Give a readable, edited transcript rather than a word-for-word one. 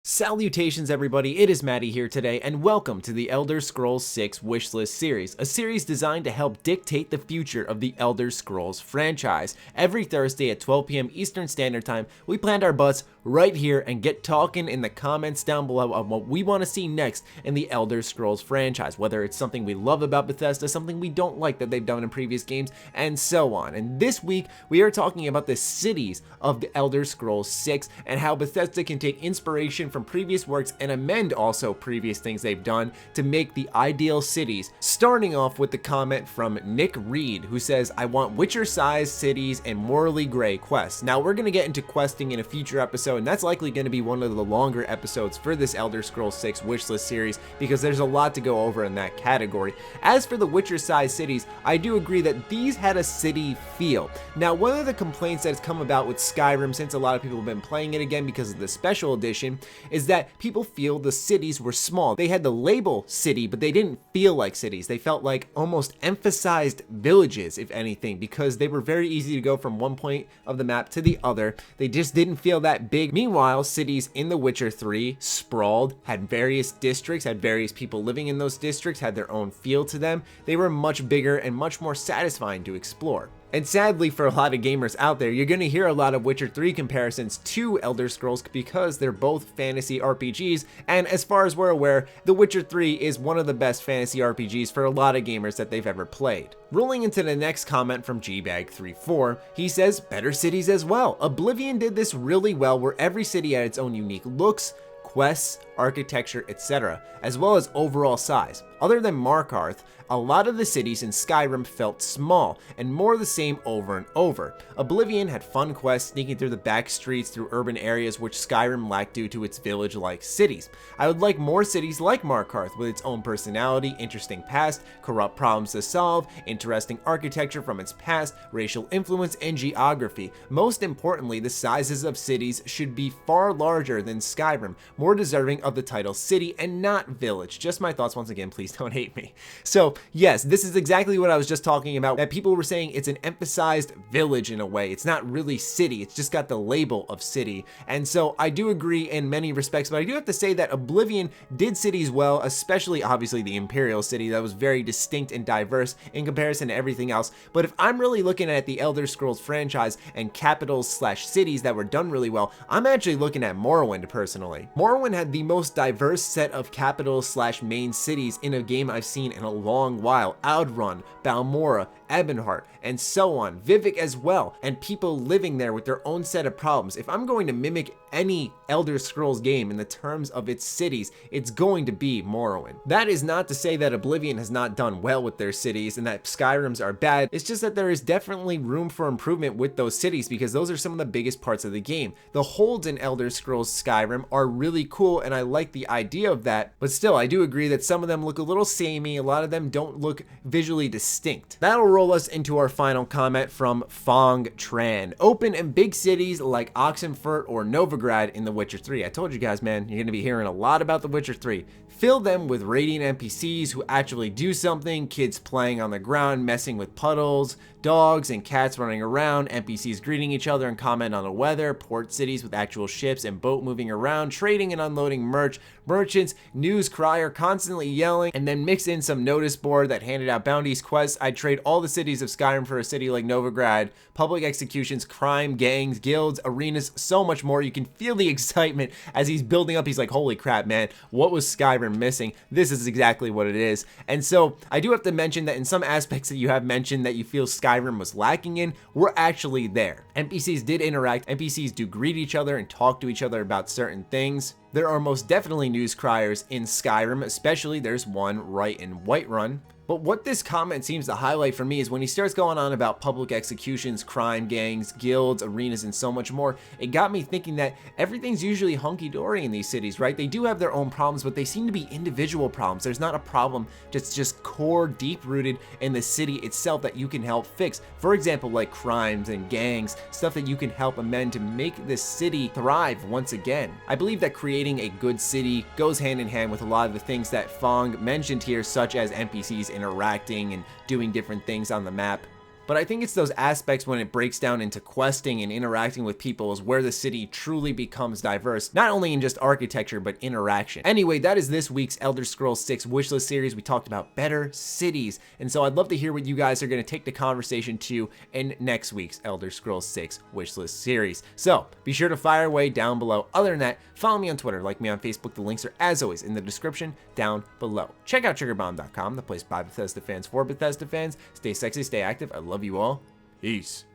Salutations everybody, it is Matty here today, and welcome to the Elder Scrolls 6 Wishlist series, a series designed to help dictate the future of the Elder Scrolls franchise. Every Thursday at 12 p.m. Eastern Standard Time, we plant our butts right here and get talking in the comments down below of what we want to see next in the Elder Scrolls franchise, whether it's something we love about Bethesda, something we don't like that they've done in previous games, and so on. And this week, we are talking about the cities of the Elder Scrolls 6 and how Bethesda can take inspiration from previous works and amend also previous things they've done to make the ideal cities. Starting off with the comment from Nick Reed, who says, I want Witcher-sized cities and morally gray quests. Now, we're going to get into questing in a future episode, and that's likely going to be one of the longer episodes for this Elder Scrolls 6 wishlist series because there's a lot to go over in that category. As for the Witcher-sized cities, I do agree that these had a city feel. Now, one of the complaints that has come about with Skyrim, since a lot of people have been playing it again because of the special edition, is that people feel the cities were small. They had the label city, but they didn't feel like cities. They felt like almost emphasized villages, if anything, because they were very easy to go from one point of the map to the other. They just didn't feel that big. Meanwhile, cities in The Witcher 3 sprawled, had various districts, had various people living in those districts, had their own feel to them. They were much bigger and much more satisfying to explore. And sadly for a lot of gamers out there, you're going to hear a lot of Witcher 3 comparisons to Elder Scrolls because they're both fantasy RPGs, and as far as we're aware, The Witcher 3 is one of the best fantasy RPGs for a lot of gamers that they've ever played. Rolling into the next comment from GBag34, he says, better cities as well. Oblivion did this really well where every city had its own unique looks, quests, architecture, etc., as well as overall size. Other than Markarth, a lot of the cities in Skyrim felt small and more the same over and over. Oblivion had fun quests sneaking through the back streets through urban areas which Skyrim lacked due to its village-like cities. I would like more cities like Markarth with its own personality, interesting past, corrupt problems to solve, interesting architecture from its past, racial influence, and geography. Most importantly, the sizes of cities should be far larger than Skyrim, more deserving of the title city and not village. Just my thoughts once again, please don't hate me. So yes, this is exactly what I was just talking about, that people were saying it's an emphasized village in a way. It's not really city, it's just got the label of city. And so I do agree in many respects, but I do have to say that Oblivion did cities well, especially obviously the Imperial City that was very distinct and diverse in comparison to everything else. But if I'm really looking at the Elder Scrolls franchise and capitals slash cities that were done really well, I'm actually looking at Morrowind personally. Morrowind had the most diverse set of capitals slash main cities in a game I've seen in a long while. Outrun, Balmora, Ebonheart, and so on. Vivec as well, and people living there with their own set of problems. If I'm going to mimic any Elder Scrolls game in the terms of its cities, it's going to be Morrowind. That is not to say that Oblivion has not done well with their cities and that Skyrim's are bad. It's just that there is definitely room for improvement with those cities because those are some of the biggest parts of the game. The holds in Elder Scrolls Skyrim are really cool and I like the idea of that, but still I do agree that some of them look a little samey, a lot of them don't look visually distinct. That'll roll us into our final comment from Fong Tran. Open and big cities like Oxenfurt or Novigrad in The Witcher 3. I told you guys, man, you're going to be hearing a lot about The Witcher 3. Fill them with radiant NPCs who actually do something, kids playing on the ground, messing with puddles, dogs and cats running around, NPCs greeting each other and comment on the weather, port cities with actual ships and boat moving around, trading and unloading merchants, news crier constantly yelling, and then mix in some notice board that handed out bounties, quests. I'd trade all the cities of Skyrim for a city like Novigrad, public executions, crime, gangs, guilds, arenas, so much more. You can feel the excitement as he's building up. He's like, holy crap, man, what was Skyrim missing? This is exactly what it is. And so I do have to mention that in some aspects that you have mentioned that you feel Skyrim was lacking in, we're actually there. NPCs did interact, NPCs do greet each other and talk to each other about certain things. There are most definitely news criers in Skyrim, especially there's one right in Whiterun. But what this comment seems to highlight for me is when he starts going on about public executions, crime gangs, guilds, arenas, and so much more, it got me thinking that everything's usually hunky-dory in these cities, right? They do have their own problems, but they seem to be individual problems. There's not a problem that's just core, deep-rooted in the city itself that you can help fix. For example, like crimes and gangs, stuff that you can help amend to make this city thrive once again. I believe that creating a good city goes hand in hand with a lot of the things that Fong mentioned here, such as NPCs interacting and doing different things on the map. but I think it's those aspects when it breaks down into questing and interacting with people is where the city truly becomes diverse, not only in just architecture, but interaction. Anyway, that is this week's Elder Scrolls 6 wishlist series. We talked about better cities, and so I'd love to hear what you guys are going to take the conversation to in next week's Elder Scrolls 6 wishlist series. So be sure to fire away down below. Other than that, follow me on Twitter, like me on Facebook. The links are, as always, in the description down below. Check out TriggerBomb.com, the place by Bethesda fans for Bethesda fans. Stay sexy, stay active. I love you all. Peace.